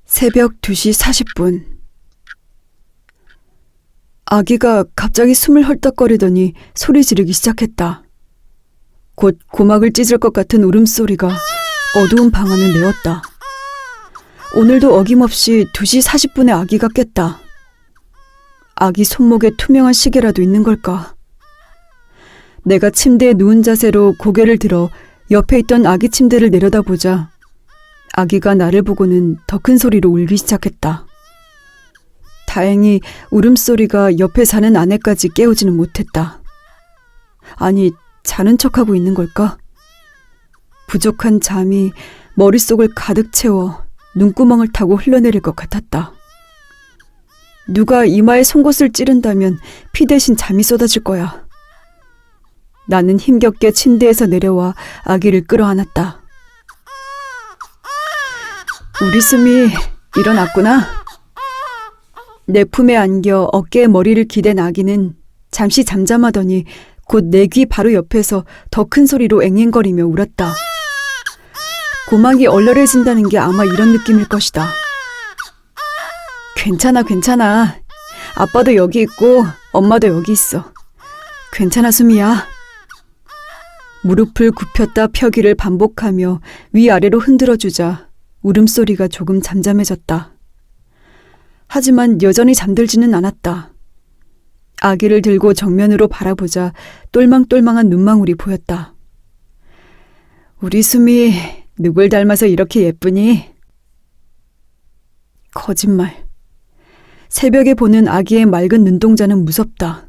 새벽 2시 40분. 아기가 갑자기 숨을 헐떡거리더니 소리 지르기 시작했다. 곧 고막을 찢을 것 같은 울음소리가 어두운 방 안을 메웠다. 오늘도 어김없이 2시 40분에 아기가 깼다. 아기 손목에 투명한 시계라도 있는 걸까? 내가 침대에 누운 자세로 고개를 들어 옆에 있던 아기 침대를 내려다보자 아기가 나를 보고는 더 큰 소리로 울기 시작했다. 다행히 울음소리가 옆에 자는 아내까지 깨우지는 못했다. 아니, 자는 척하고 있는 걸까? 부족한 잠이 머릿속을 가득 채워 눈구멍을 타고 흘러내릴 것 같았다. 누가 이마에 송곳을 찌른다면 피 대신 잠이 쏟아질 거야. 나는 힘겹게 침대에서 내려와 아기를 끌어안았다. 우리 수미 일어났구나. 내 품에 안겨 어깨에 머리를 기댄 아기는 잠시 잠잠하더니 곧 내 귀 바로 옆에서 더 큰 소리로 앵앵거리며 울었다. 고막이 얼얼해진다는 게 아마 이런 느낌일 것이다. 괜찮아, 괜찮아. 아빠도 여기 있고 엄마도 여기 있어. 괜찮아, 수미야. 무릎을 굽혔다 펴기를 반복하며 위아래로 흔들어주자 울음소리가 조금 잠잠해졌다. 하지만 여전히 잠들지는 않았다. 아기를 들고 정면으로 바라보자 똘망똘망한 눈망울이 보였다. 우리 수미 누굴 닮아서 이렇게 예쁘니? 거짓말. 새벽에 보는 아기의 맑은 눈동자는 무섭다.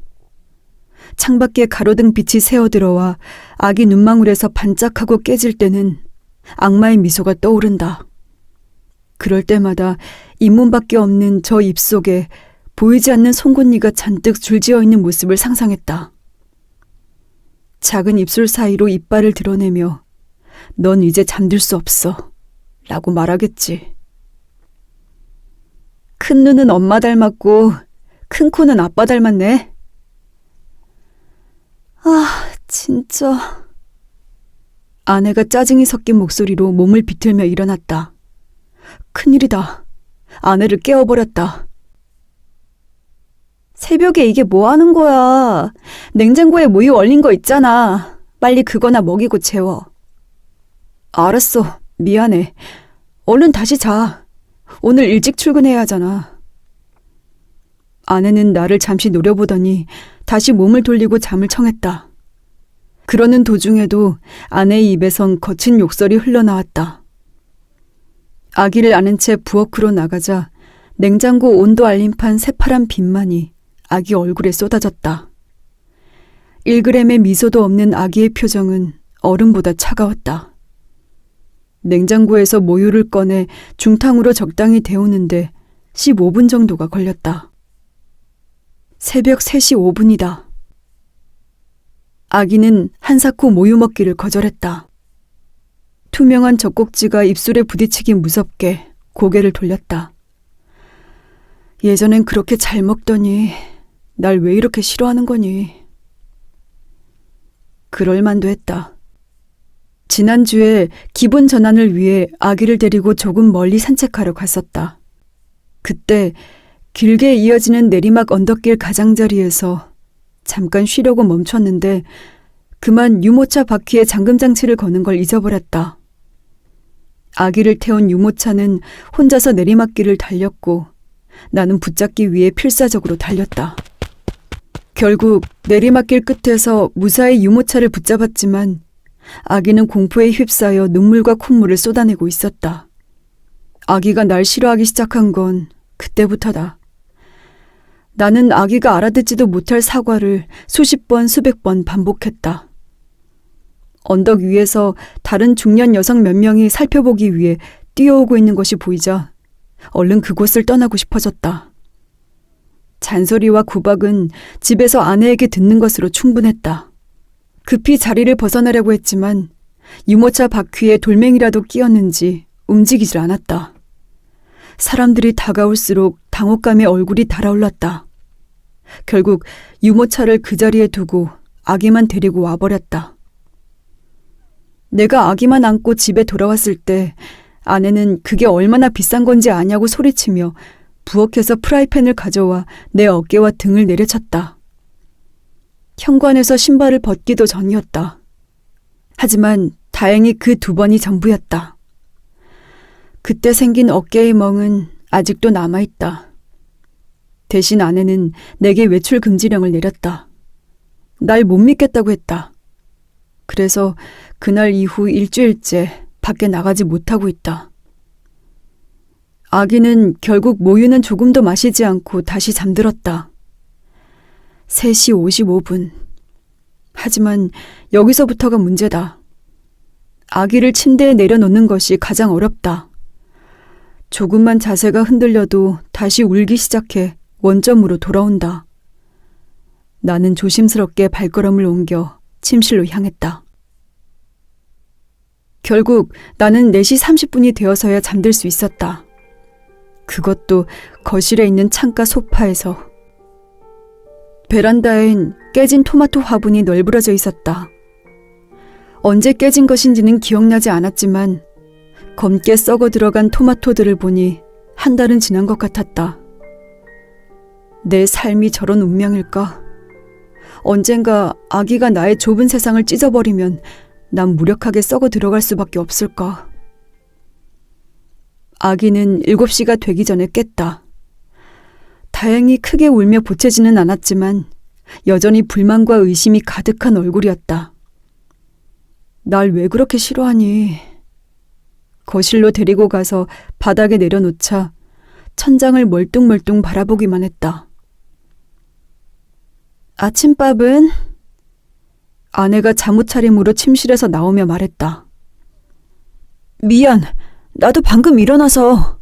창밖에 가로등 빛이 새어들어와 아기 눈망울에서 반짝하고 깨질 때는 악마의 미소가 떠오른다. 그럴 때마다 잇몸밖에 없는 저 입속에 보이지 않는 송곳니가 잔뜩 줄지어 있는 모습을 상상했다. 작은 입술 사이로 이빨을 드러내며 넌 이제 잠들 수 없어 라고 말하겠지. 큰 눈은 엄마 닮았고 큰 코는 아빠 닮았네. 아, 진짜. 아내가 짜증이 섞인 목소리로 몸을 비틀며 일어났다. 큰일이다. 아내를 깨워버렸다. 새벽에 이게 뭐 하는 거야? 냉장고에 모유 얼린 거 있잖아. 빨리 그거나 먹이고 재워. 알았어. 미안해. 얼른 다시 자. 오늘 일찍 출근해야 하잖아. 아내는 나를 잠시 노려보더니 다시 몸을 돌리고 잠을 청했다. 그러는 도중에도 아내의 입에선 거친 욕설이 흘러나왔다. 아기를 안은 채 부엌으로 나가자 냉장고 온도 알림판 새파란 빛만이 아기 얼굴에 쏟아졌다. 1g의 미소도 없는 아기의 표정은 얼음보다 차가웠다. 냉장고에서 모유를 꺼내 중탕으로 적당히 데우는데 15분 정도가 걸렸다. 새벽 3시 5분이다. 아기는 한사코 모유 먹기를 거절했다. 투명한 젖꼭지가 입술에 부딪히기 무섭게 고개를 돌렸다. 예전엔 그렇게 잘 먹더니 날 왜 이렇게 싫어하는 거니? 그럴 만도 했다. 지난주에 기분 전환을 위해 아기를 데리고 조금 멀리 산책하러 갔었다. 그때 길게 이어지는 내리막 언덕길 가장자리에서 잠깐 쉬려고 멈췄는데 그만 유모차 바퀴에 잠금장치를 거는 걸 잊어버렸다. 아기를 태운 유모차는 혼자서 내리막길을 달렸고 나는 붙잡기 위해 필사적으로 달렸다. 결국 내리막길 끝에서 무사히 유모차를 붙잡았지만 아기는 공포에 휩싸여 눈물과 콧물을 쏟아내고 있었다. 아기가 날 싫어하기 시작한 건 그때부터다. 나는 아기가 알아듣지도 못할 사과를 수십 번 수백 번 반복했다. 언덕 위에서 다른 중년 여성 몇 명이 살펴보기 위해 뛰어오고 있는 것이 보이자 얼른 그곳을 떠나고 싶어졌다. 잔소리와 구박은 집에서 아내에게 듣는 것으로 충분했다. 급히 자리를 벗어나려고 했지만 유모차 바퀴에 돌멩이라도 끼었는지 움직이질 않았다. 사람들이 다가올수록 당혹감에 얼굴이 달아올랐다. 결국 유모차를 그 자리에 두고 아기만 데리고 와버렸다. 내가 아기만 안고 집에 돌아왔을 때 아내는 그게 얼마나 비싼 건지 아냐고 소리치며 부엌에서 프라이팬을 가져와 내 어깨와 등을 내려쳤다. 현관에서 신발을 벗기도 전이었다. 하지만 다행히 그 2번이 전부였다. 그때 생긴 어깨의 멍은 아직도 남아있다. 대신 아내는 내게 외출 금지령을 내렸다. 날 못 믿겠다고 했다. 그래서 그날 이후 일주일째 밖에 나가지 못하고 있다. 아기는 결국 모유는 조금도 마시지 않고 다시 잠들었다. 3시 55분. 하지만 여기서부터가 문제다. 아기를 침대에 내려놓는 것이 가장 어렵다. 조금만 자세가 흔들려도 다시 울기 시작해 원점으로 돌아온다. 나는 조심스럽게 발걸음을 옮겨 침실로 향했다. 결국 나는 4시 30분이 되어서야 잠들 수 있었다. 그것도 거실에 있는 창가 소파에서. 베란다엔 깨진 토마토 화분이 널브러져 있었다. 언제 깨진 것인지는 기억나지 않았지만 검게 썩어 들어간 토마토들을 보니 한 달은 지난 것 같았다. 내 삶이 저런 운명일까? 언젠가 아기가 나의 좁은 세상을 찢어버리면 난 무력하게 썩어 들어갈 수밖에 없을까? 아기는 7시가 되기 전에 깼다. 다행히 크게 울며 보채지는 않았지만 여전히 불만과 의심이 가득한 얼굴이었다. 날 왜 그렇게 싫어하니? 거실로 데리고 가서 바닥에 내려놓자 천장을 멀뚱멀뚱 바라보기만 했다. 아침밥은? 아내가 잠옷차림으로 침실에서 나오며 말했다. 미안, 나도 방금 일어나서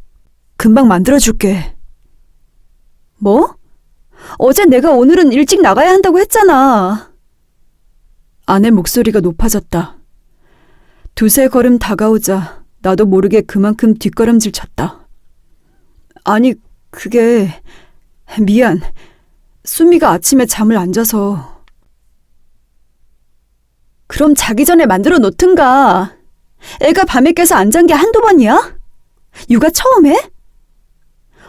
금방 만들어줄게. 뭐? 어제 내가 오늘은 일찍 나가야 한다고 했잖아. 아내 목소리가 높아졌다. 2-3 걸음 다가오자 나도 모르게 그만큼 뒷걸음질 쳤다. 아니, 그게... 미안. 수미가 아침에 잠을 안 자서. 그럼 자기 전에 만들어 놓든가. 애가 밤에 깨서 안 잔 게 한두 번이야? 육아 처음 해?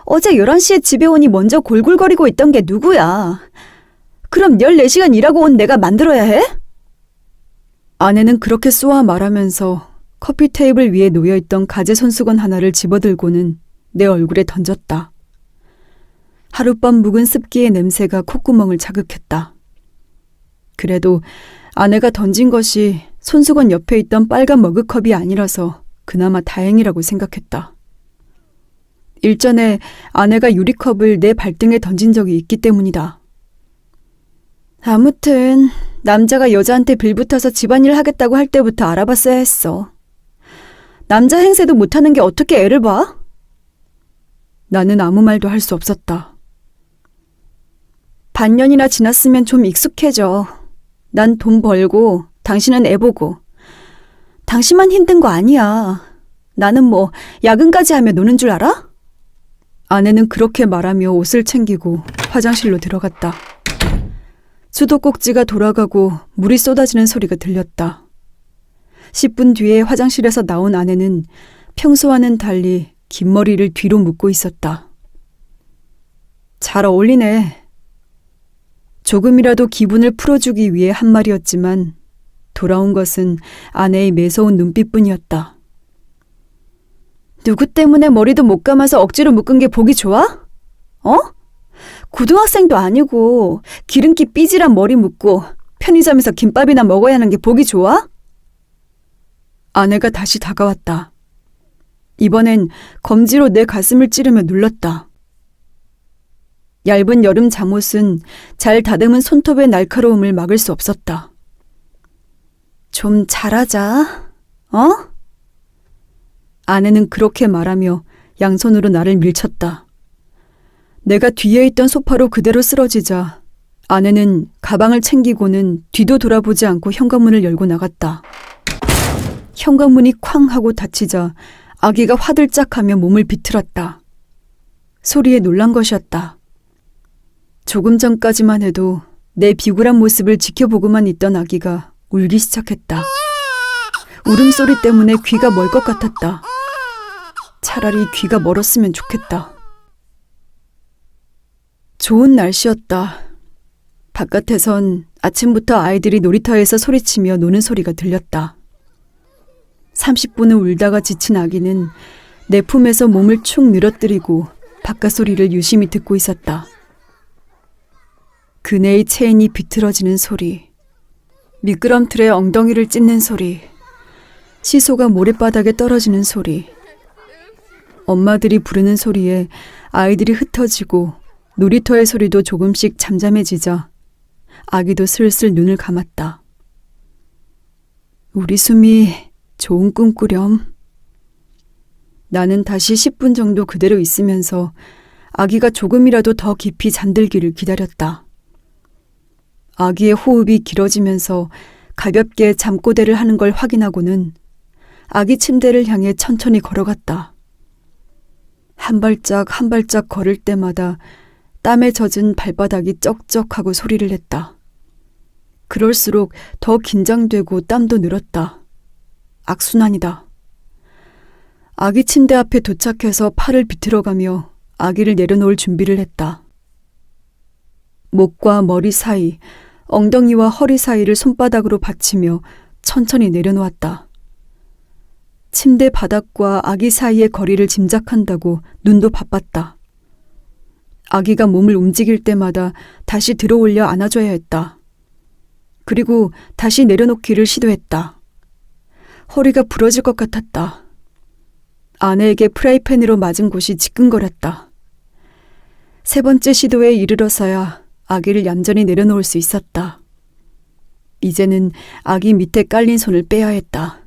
어제 11시에 집에 오니 먼저 골골거리고 있던 게 누구야? 그럼 14시간 일하고 온 내가 만들어야 해? 아내는 그렇게 쏘아 말하면서 커피 테이블 위에 놓여있던 가재 손수건 하나를 집어들고는 내 얼굴에 던졌다. 하룻밤 묵은 습기의 냄새가 콧구멍을 자극했다. 그래도 아내가 던진 것이 손수건 옆에 있던 빨간 머그컵이 아니라서 그나마 다행이라고 생각했다. 일전에 아내가 유리컵을 내 발등에 던진 적이 있기 때문이다. 아무튼 남자가 여자한테 빌붙어서 집안일 하겠다고 할 때부터 알아봤어야 했어. 남자 행세도 못하는 게 어떻게 애를 봐? 나는 아무 말도 할 수 없었다. 반년이나 지났으면 좀 익숙해져. 난 돈 벌고 당신은 애 보고. 당신만 힘든 거 아니야. 나는 뭐 야근까지 하며 노는 줄 알아? 아내는 그렇게 말하며 옷을 챙기고 화장실로 들어갔다. 수도꼭지가 돌아가고 물이 쏟아지는 소리가 들렸다. 10분 뒤에 화장실에서 나온 아내는 평소와는 달리 긴 머리를 뒤로 묶고 있었다. 잘 어울리네. 조금이라도 기분을 풀어주기 위해 한 말이었지만 돌아온 것은 아내의 매서운 눈빛뿐이었다. 누구 때문에 머리도 못 감아서 억지로 묶은 게 보기 좋아? 어? 고등학생도 아니고 기름기 삐질한 머리 묶고 편의점에서 김밥이나 먹어야 하는 게 보기 좋아? 아내가 다시 다가왔다. 이번엔 검지로 내 가슴을 찌르며 눌렀다. 얇은 여름 잠옷은 잘 다듬은 손톱의 날카로움을 막을 수 없었다. 좀 잘하자, 어? 아내는 그렇게 말하며 양손으로 나를 밀쳤다. 내가 뒤에 있던 소파로 그대로 쓰러지자 아내는 가방을 챙기고는 뒤도 돌아보지 않고 현관문을 열고 나갔다. 현관문이 쾅 하고 닫히자 아기가 화들짝하며 몸을 비틀었다. 소리에 놀란 것이었다. 조금 전까지만 해도 내 비굴한 모습을 지켜보고만 있던 아기가 울기 시작했다. 울음소리 때문에 귀가 멀 것 같았다. 차라리 귀가 멀었으면 좋겠다. 좋은 날씨였다. 바깥에선 아침부터 아이들이 놀이터에서 소리치며 노는 소리가 들렸다. 30분을 울다가 지친 아기는 내 품에서 몸을 축 늘어뜨리고 바깥 소리를 유심히 듣고 있었다. 그네의 체인이 비틀어지는 소리, 미끄럼틀에 엉덩이를 찢는 소리, 시소가 모래바닥에 떨어지는 소리, 엄마들이 부르는 소리에 아이들이 흩어지고 놀이터의 소리도 조금씩 잠잠해지자 아기도 슬슬 눈을 감았다. 우리 수미 좋은 꿈 꾸렴. 나는 다시 10분 정도 그대로 있으면서 아기가 조금이라도 더 깊이 잠들기를 기다렸다. 아기의 호흡이 길어지면서 가볍게 잠꼬대를 하는 걸 확인하고는 아기 침대를 향해 천천히 걸어갔다. 한 발짝 한 발짝 걸을 때마다 땀에 젖은 발바닥이 쩍쩍하고 소리를 냈다. 그럴수록 더 긴장되고 땀도 늘었다. 악순환이다. 아기 침대 앞에 도착해서 팔을 비틀어가며 아기를 내려놓을 준비를 했다. 목과 머리 사이, 엉덩이와 허리 사이를 손바닥으로 받치며 천천히 내려놓았다. 침대 바닥과 아기 사이의 거리를 짐작한다고 눈도 바빴다. 아기가 몸을 움직일 때마다 다시 들어올려 안아줘야 했다. 그리고 다시 내려놓기를 시도했다. 허리가 부러질 것 같았다. 아내에게 프라이팬으로 맞은 곳이 지끈거렸다. 세 번째 시도에 이르러서야 아기를 얌전히 내려놓을 수 있었다. 이제는 아기 밑에 깔린 손을 빼야 했다.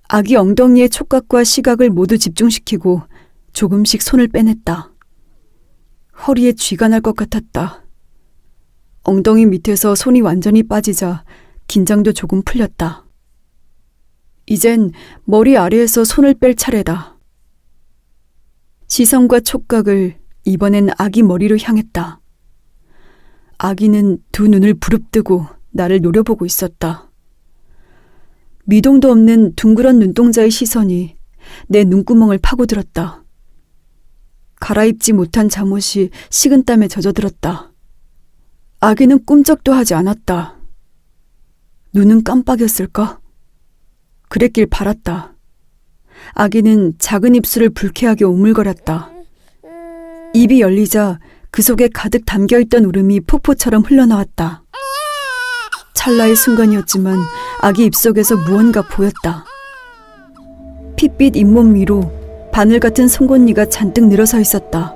아기 엉덩이의 촉각과 시각을 모두 집중시키고 조금씩 손을 빼냈다. 허리에 쥐가 날 것 같았다. 엉덩이 밑에서 손이 완전히 빠지자 긴장도 조금 풀렸다. 이젠 머리 아래에서 손을 뺄 차례다. 시선과 촉각을 이번엔 아기 머리로 향했다. 아기는 두 눈을 부릅뜨고 나를 노려보고 있었다. 미동도 없는 둥그런 눈동자의 시선이 내 눈구멍을 파고들었다. 갈아입지 못한 잠옷이 식은땀에 젖어들었다. 아기는 꿈쩍도 하지 않았다. 눈은 깜빡였을까? 그랬길 바랐다. 아기는 작은 입술을 불쾌하게 오물거렸다. 입이 열리자 그 속에 가득 담겨있던 울음이 폭포처럼 흘러나왔다. 찰나의 순간이었지만 아기 입속에서 무언가 보였다. 핏빛 잇몸 위로 바늘 같은 송곳니가 잔뜩 늘어서 있었다.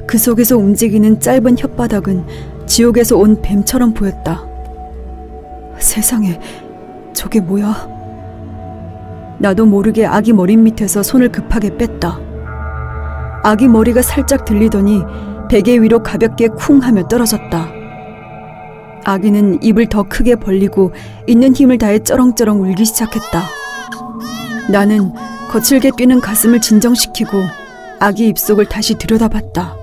그 속에서 움직이는 짧은 혓바닥은 지옥에서 온 뱀처럼 보였다. 세상에, 저게 뭐야? 나도 모르게 아기 머리 밑에서 손을 급하게 뺐다. 아기 머리가 살짝 들리더니 베개 위로 가볍게 쿵 하며 떨어졌다. 아기는 입을 더 크게 벌리고 있는 힘을 다해 쩌렁쩌렁 울기 시작했다. 나는 거칠게 뛰는 가슴을 진정시키고 아기 입속을 다시 들여다봤다.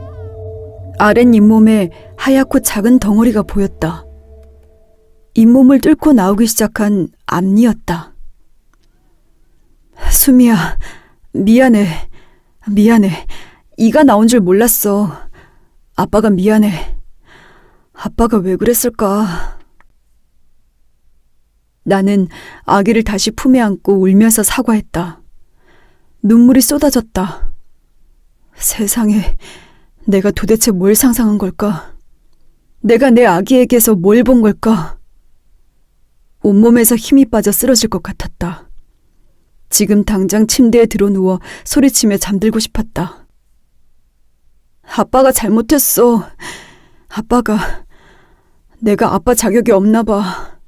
아랫 잇몸에 하얗고 작은 덩어리가 보였다. 잇몸을 뚫고 나오기 시작한 앞니였다. 수미야, 미안해. 이가 나온 줄 몰랐어. 아빠가 미안해. 아빠가 왜 그랬을까? 나는 아기를 다시 품에 안고 울면서 사과했다. 눈물이 쏟아졌다. 세상에, 내가 도대체 뭘 상상한 걸까? 내가 내 아기에게서 뭘 본 걸까? 온몸에서 힘이 빠져 쓰러질 것 같았다. 지금 당장 침대에 들어누워 소리치며 잠들고 싶었다. 아빠가 잘못했어. 내가 아빠 자격이 없나 봐.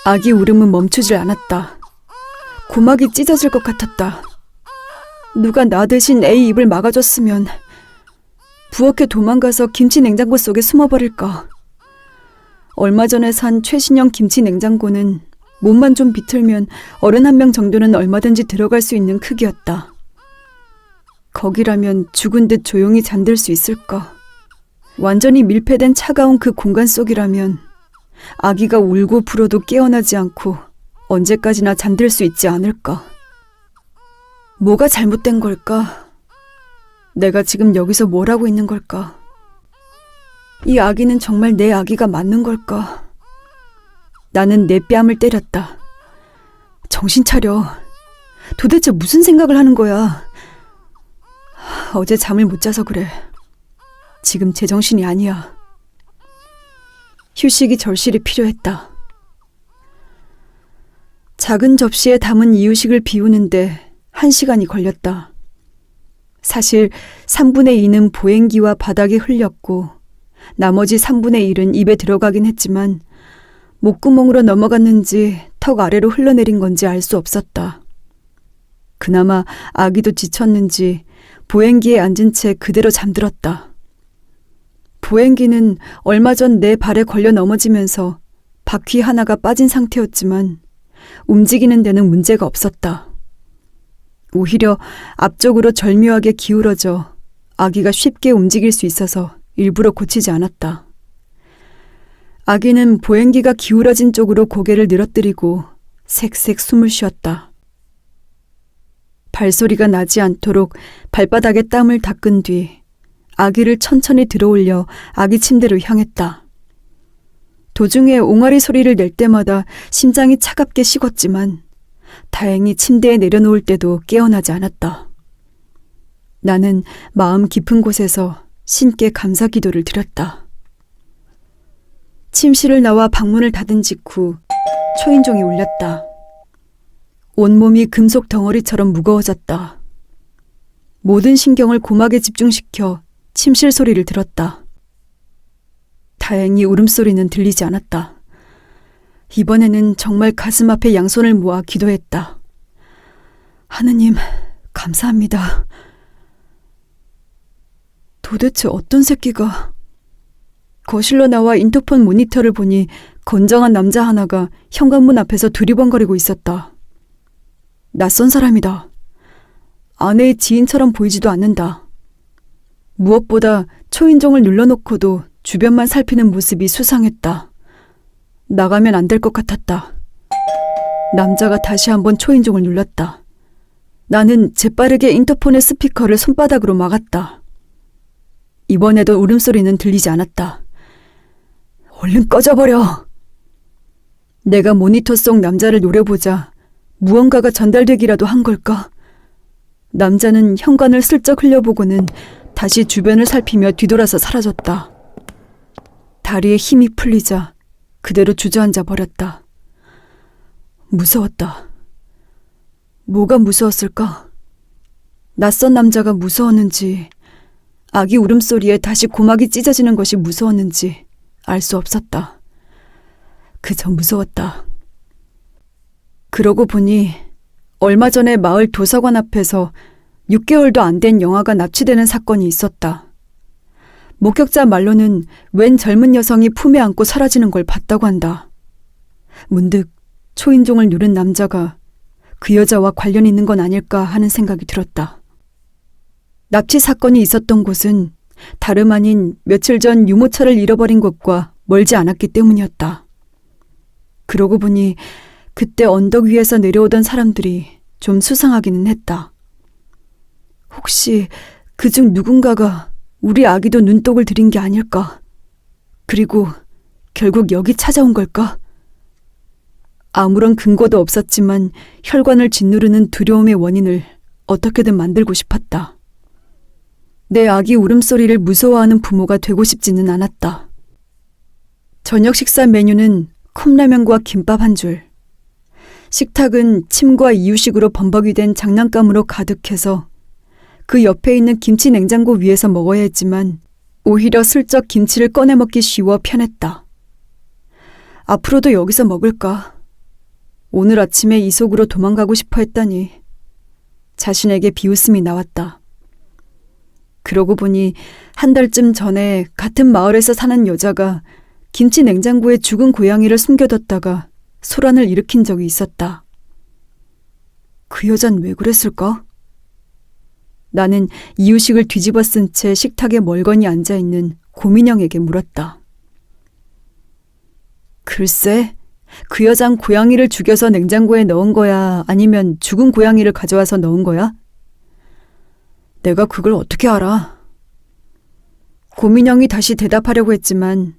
아기 울음은 멈추질 않았다. 고막이 찢어질 것 같았다. 누가 나 대신 애의 입을 막아줬으면 부엌에 도망가서 김치 냉장고 속에 숨어버릴까. 얼마 전에 산 최신형 김치 냉장고는 몸만 좀 비틀면 어른 한 명 정도는 얼마든지 들어갈 수 있는 크기였다. 거기라면 죽은 듯 조용히 잠들 수 있을까? 완전히 밀폐된 차가운 그 공간 속이라면 아기가 울고 불어도 깨어나지 않고 언제까지나 잠들 수 있지 않을까? 뭐가 잘못된 걸까? 내가 지금 여기서 뭘 하고 있는 걸까? 이 아기는 정말 내 아기가 맞는 걸까? 나는 내 뺨을 때렸다. 정신 차려. 도대체 무슨 생각을 하는 거야? 어제 잠을 못 자서 그래. 지금 제정신이 아니야. 휴식이 절실히 필요했다. 작은 접시에 담은 이유식을 비우는데 1시간이 걸렸다. 사실 3분의 2는 보행기와 바닥에 흘렸고 나머지 3분의 1은 입에 들어가긴 했지만 목구멍으로 넘어갔는지 턱 아래로 흘러내린 건지 알 수 없었다. 그나마 아기도 지쳤는지 보행기에 앉은 채 그대로 잠들었다. 보행기는 얼마 전 내 발에 걸려 넘어지면서 바퀴 하나가 빠진 상태였지만 움직이는 데는 문제가 없었다. 오히려 앞쪽으로 절묘하게 기울어져 아기가 쉽게 움직일 수 있어서 일부러 고치지 않았다. 아기는 보행기가 기울어진 쪽으로 고개를 늘어뜨리고 색색 숨을 쉬었다. 발소리가 나지 않도록 발바닥에 땀을 닦은 뒤 아기를 천천히 들어올려 아기 침대로 향했다. 도중에 옹알이 소리를 낼 때마다 심장이 차갑게 식었지만 다행히 침대에 내려놓을 때도 깨어나지 않았다. 나는 마음 깊은 곳에서 신께 감사 기도를 드렸다. 침실을 나와 방문을 닫은 직후 초인종이 울렸다. 온몸이 금속 덩어리처럼 무거워졌다. 모든 신경을 고막에 집중시켜 침실 소리를 들었다. 다행히 울음소리는 들리지 않았다. 이번에는 정말 가슴 앞에 양손을 모아 기도했다. 하느님, 감사합니다. 도대체 어떤 새끼가... 거실로 나와 인터폰 모니터를 보니 건장한 남자 하나가 현관문 앞에서 두리번거리고 있었다. 낯선 사람이다. 아내의 지인처럼 보이지도 않는다. 무엇보다 초인종을 눌러놓고도 주변만 살피는 모습이 수상했다. 나가면 안 될 것 같았다. 남자가 다시 한번 초인종을 눌렀다. 나는 재빠르게 인터폰의 스피커를 손바닥으로 막았다. 이번에도 울음소리는 들리지 않았다. 얼른 꺼져버려. 내가 모니터 속 남자를 노려보자 무언가가 전달되기라도 한 걸까? 남자는 현관을 슬쩍 흘려보고는 다시 주변을 살피며 뒤돌아서 사라졌다. 다리에 힘이 풀리자 그대로 주저앉아 버렸다. 무서웠다. 뭐가 무서웠을까? 낯선 남자가 무서웠는지, 아기 울음소리에 다시 고막이 찢어지는 것이 무서웠는지 알 수 없었다. 그저 무서웠다. 그러고 보니 얼마 전에 마을 도서관 앞에서 6개월도 안 된 영아가 납치되는 사건이 있었다. 목격자 말로는 웬 젊은 여성이 품에 안고 사라지는 걸 봤다고 한다. 문득 초인종을 누른 남자가 그 여자와 관련 있는 건 아닐까 하는 생각이 들었다. 납치 사건이 있었던 곳은 다름 아닌 며칠 전 유모차를 잃어버린 곳과 멀지 않았기 때문이었다. 그러고 보니 그때 언덕 위에서 내려오던 사람들이 좀 수상하기는 했다. 혹시 그중 누군가가 우리 아기도 눈독을 들인 게 아닐까? 그리고 결국 여기 찾아온 걸까? 아무런 근거도 없었지만 혈관을 짓누르는 두려움의 원인을 어떻게든 만들고 싶었다. 내 아기 울음소리를 무서워하는 부모가 되고 싶지는 않았다. 저녁 식사 메뉴는 컵라면과 김밥 한 줄. 식탁은 침과 이유식으로 범벅이 된 장난감으로 가득해서 그 옆에 있는 김치 냉장고 위에서 먹어야 했지만 오히려 슬쩍 김치를 꺼내 먹기 쉬워 편했다. 앞으로도 여기서 먹을까? 오늘 아침에 이 속으로 도망가고 싶어 했다니 자신에게 비웃음이 나왔다. 그러고 보니 한 달쯤 전에 같은 마을에서 사는 여자가 김치 냉장고에 죽은 고양이를 숨겨뒀다가 소란을 일으킨 적이 있었다. 그 여잔 왜 그랬을까? 나는 이유식을 뒤집어 쓴 채 식탁에 멀거니 앉아있는 고민영에게 물었다. 글쎄, 그 여잔 고양이를 죽여서 냉장고에 넣은 거야? 아니면 죽은 고양이를 가져와서 넣은 거야? 내가 그걸 어떻게 알아? 고민영이 다시 대답하려고 했지만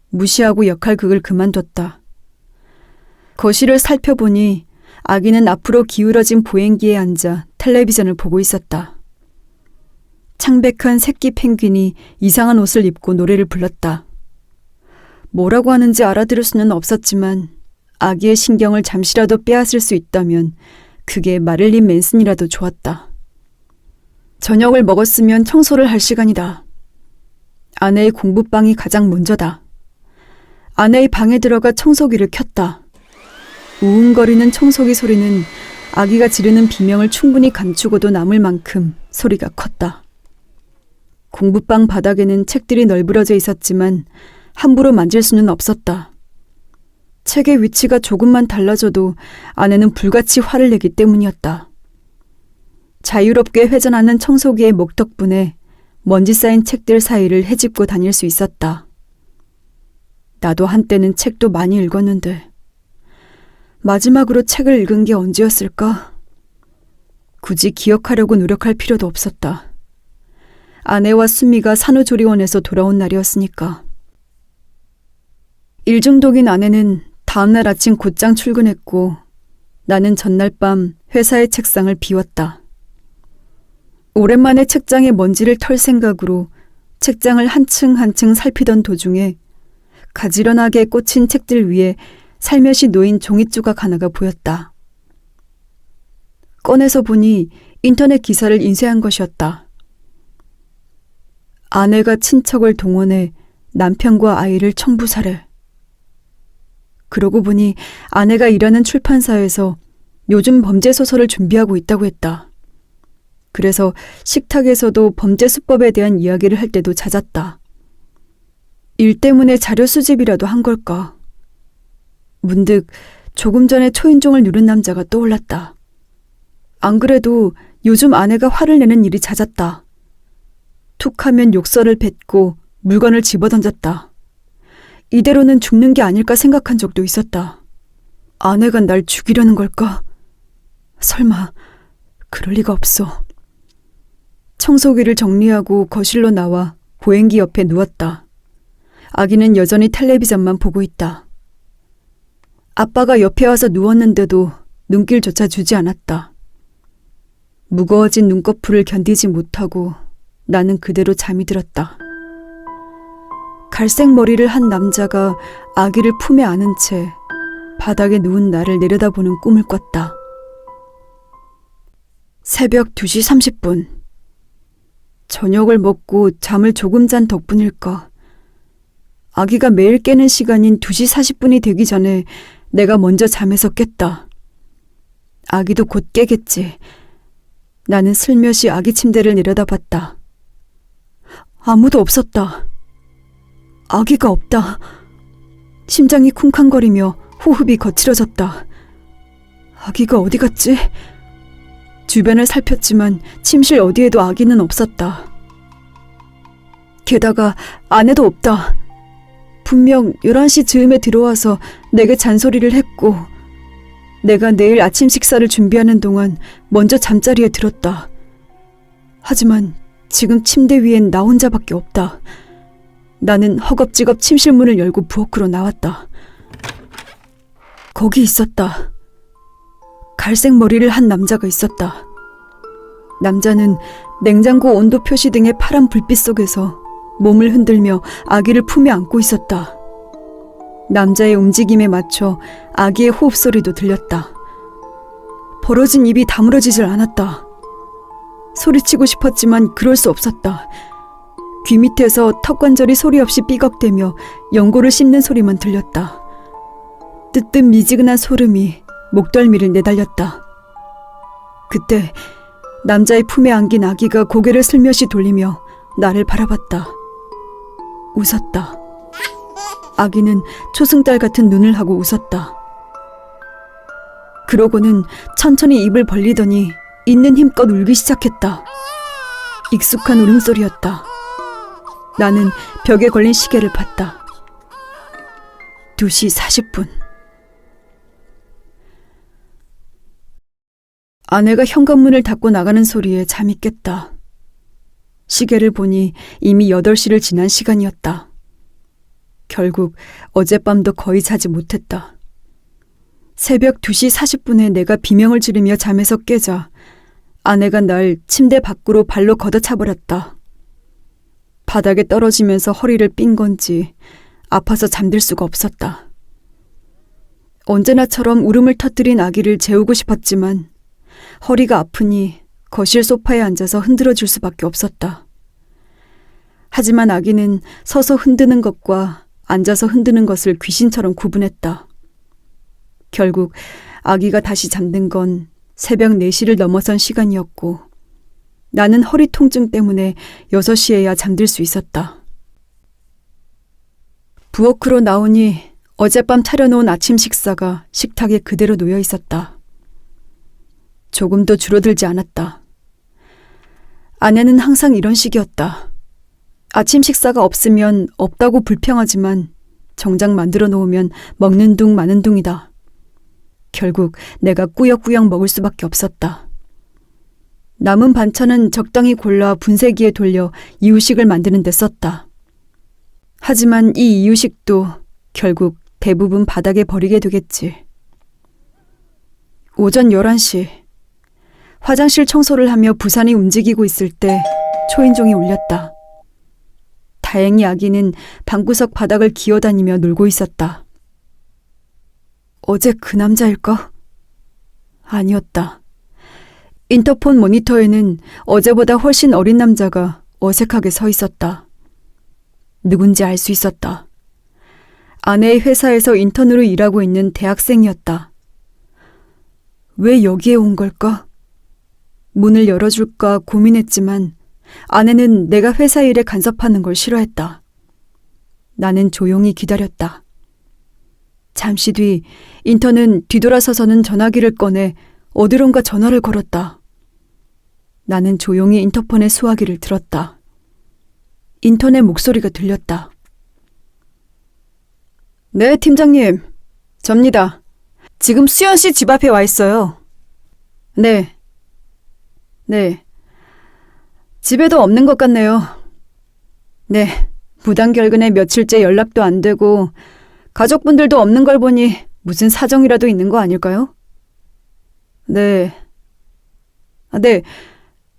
무시하고 역할극을 그만뒀다. 거실을 살펴보니 아기는 앞으로 기울어진 보행기에 앉아 텔레비전을 보고 있었다. 창백한 새끼 펭귄이 이상한 옷을 입고 노래를 불렀다. 뭐라고 하는지 알아들을 수는 없었지만 아기의 신경을 잠시라도 빼앗을 수 있다면 그게 마릴린 맨슨이라도 좋았다. 저녁을 먹었으면 청소를 할 시간이다. 아내의 공부방이 가장 먼저다. 아내의 방에 들어가 청소기를 켰다. 우웅거리는 청소기 소리는 아기가 지르는 비명을 충분히 감추고도 남을 만큼 소리가 컸다. 공부방 바닥에는 책들이 널브러져 있었지만 함부로 만질 수는 없었다. 책의 위치가 조금만 달라져도 아내는 불같이 화를 내기 때문이었다. 자유롭게 회전하는 청소기의 목 덕분에 먼지 쌓인 책들 사이를 헤집고 다닐 수 있었다. 나도 한때는 책도 많이 읽었는데 마지막으로 책을 읽은 게 언제였을까? 굳이 기억하려고 노력할 필요도 없었다. 아내와 수미가 산후조리원에서 돌아온 날이었으니까. 일중독인 아내는 다음날 아침 곧장 출근했고 나는 전날 밤 회사의 책상을 비웠다. 오랜만에 책장에 먼지를 털 생각으로 책장을 한층 한층 살피던 도중에 가지런하게 꽂힌 책들 위에 살며시 놓인 종이조각 하나가 보였다. 꺼내서 보니 인터넷 기사를 인쇄한 것이었다. 아내가 친척을 동원해 남편과 아이를 청부살해. 그러고 보니 아내가 일하는 출판사에서 요즘 범죄 소설을 준비하고 있다고 했다. 그래서 식탁에서도 범죄 수법에 대한 이야기를 할 때도 잦았다. 일 때문에 자료 수집이라도 한 걸까? 문득 조금 전에 초인종을 누른 남자가 떠올랐다. 안 그래도 요즘 아내가 화를 내는 일이 잦았다. 툭 하면 욕설을 뱉고 물건을 집어던졌다. 이대로는 죽는 게 아닐까 생각한 적도 있었다. 아내가 날 죽이려는 걸까? 설마 그럴 리가 없어. 청소기를 정리하고 거실로 나와 보행기 옆에 누웠다. 아기는 여전히 텔레비전만 보고 있다. 아빠가 옆에 와서 누웠는데도 눈길조차 주지 않았다. 무거워진 눈꺼풀을 견디지 못하고 나는 그대로 잠이 들었다. 갈색 머리를 한 남자가 아기를 품에 안은 채 바닥에 누운 나를 내려다보는 꿈을 꿨다. 새벽 2시 30분. 저녁을 먹고 잠을 조금 잔 덕분일까. 아기가 매일 깨는 시간인 2시 40분이 되기 전에 내가 먼저 잠에서 깼다. 아기도 곧 깨겠지. 나는 슬며시 아기 침대를 내려다봤다. 아무도 없었다. 아기가 없다. 심장이 쿵쾅거리며 호흡이 거칠어졌다. 아기가 어디 갔지? 주변을 살폈지만 침실 어디에도 아기는 없었다. 게다가 아내도 없다. 분명 11시 즈음에 들어와서 내게 잔소리를 했고 내가 내일 아침 식사를 준비하는 동안 먼저 잠자리에 들었다. 하지만 지금 침대 위엔 나 혼자밖에 없다. 나는 허겁지겁 침실 문을 열고 부엌으로 나왔다. 거기 있었다. 갈색 머리를 한 남자가 있었다. 남자는 냉장고 온도 표시 등의 파란 불빛 속에서 몸을 흔들며 아기를 품에 안고 있었다. 남자의 움직임에 맞춰 아기의 호흡 소리도 들렸다. 벌어진 입이 다물어지질 않았다. 소리치고 싶었지만 그럴 수 없었다. 귀 밑에서 턱관절이 소리 없이 삐걱대며 연고를 씹는 소리만 들렸다. 뜨뜻 미지근한 소름이 목덜미를 내달렸다. 그때 남자의 품에 안긴 아기가 고개를 슬며시 돌리며 나를 바라봤다. 웃었다. 아기는 초승달 같은 눈을 하고 웃었다. 그러고는 천천히 입을 벌리더니 있는 힘껏 울기 시작했다. 익숙한 울음소리였다. 나는 벽에 걸린 시계를 봤다. 2시 40분. 아내가 현관문을 닫고 나가는 소리에 잠이 깼다. 시계를 보니 이미 8시를 지난 시간이었다. 결국 어젯밤도 거의 자지 못했다. 새벽 2시 40분에 내가 비명을 지르며 잠에서 깨자 아내가 날 침대 밖으로 발로 걷어차버렸다. 바닥에 떨어지면서 허리를 삔 건지 아파서 잠들 수가 없었다. 언제나처럼 울음을 터뜨린 아기를 재우고 싶었지만 허리가 아프니 거실 소파에 앉아서 흔들어줄 수밖에 없었다. 하지만 아기는 서서 흔드는 것과 앉아서 흔드는 것을 귀신처럼 구분했다. 결국 아기가 다시 잠든 건 새벽 4시를 넘어선 시간이었고 나는 허리 통증 때문에 6시에야 잠들 수 있었다. 부엌으로 나오니 어젯밤 차려놓은 아침 식사가 식탁에 그대로 놓여 있었다. 조금도 줄어들지 않았다. 아내는 항상 이런 식이었다. 아침 식사가 없으면 없다고 불평하지만 정작 만들어 놓으면 먹는 둥 마는 둥이다. 결국 내가 꾸역꾸역 먹을 수밖에 없었다. 남은 반찬은 적당히 골라 분쇄기에 돌려 이유식을 만드는 데 썼다. 하지만 이 이유식도 결국 대부분 바닥에 버리게 되겠지. 오전 11시 화장실 청소를 하며 부산이 움직이고 있을 때 초인종이 울렸다. 다행히 아기는 방구석 바닥을 기어다니며 놀고 있었다. 어제 그 남자일까? 아니었다. 인터폰 모니터에는 어제보다 훨씬 어린 남자가 어색하게 서 있었다. 누군지 알 수 있었다. 아내의 회사에서 인턴으로 일하고 있는 대학생이었다. 왜 여기에 온 걸까? 문을 열어줄까 고민했지만 아내는 내가 회사 일에 간섭하는 걸 싫어했다. 나는 조용히 기다렸다. 잠시 뒤 인턴은 뒤돌아서서는 전화기를 꺼내 어디론가 전화를 걸었다. 나는 조용히 인터폰의 수화기를 들었다. 인턴의 목소리가 들렸다. 네, 팀장님. 접니다. 지금 수연 씨 집 앞에 와 있어요. 네. 네. 집에도 없는 것 같네요. 네. 무단결근에 며칠째 연락도 안 되고 가족분들도 없는 걸 보니 무슨 사정이라도 있는 거 아닐까요? 네. 네.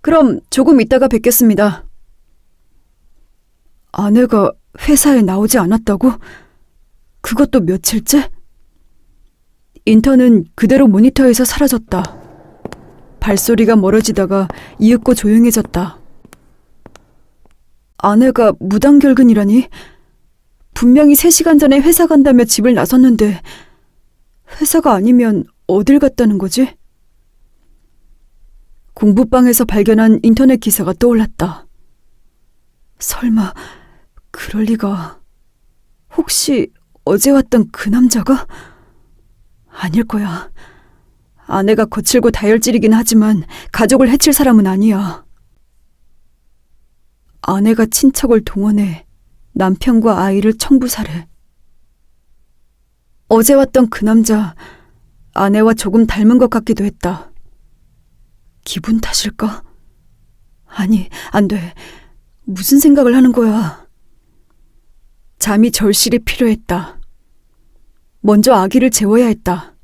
그럼 조금 이따가 뵙겠습니다. 아내가 회사에 나오지 않았다고? 그것도 며칠째? 인턴은 그대로 모니터에서 사라졌다. 발소리가 멀어지다가 이윽고 조용해졌다. 아내가 무단결근이라니? 분명히 3시간 전에 회사 간다며 집을 나섰는데 회사가 아니면 어딜 갔다는 거지? 공부방에서 발견한 인터넷 기사가 떠올랐다. 설마 그럴 리가... 혹시 어제 왔던 그 남자가? 아닐 거야. 아내가 거칠고 다혈질이긴 하지만 가족을 해칠 사람은 아니야. 아내가 친척을 동원해 남편과 아이를 청부살해. 어제 왔던 그 남자, 아내와 조금 닮은 것 같기도 했다. 기분 탓일까? 아니, 안 돼. 무슨 생각을 하는 거야? 잠이 절실히 필요했다. 먼저 아기를 재워야 했다.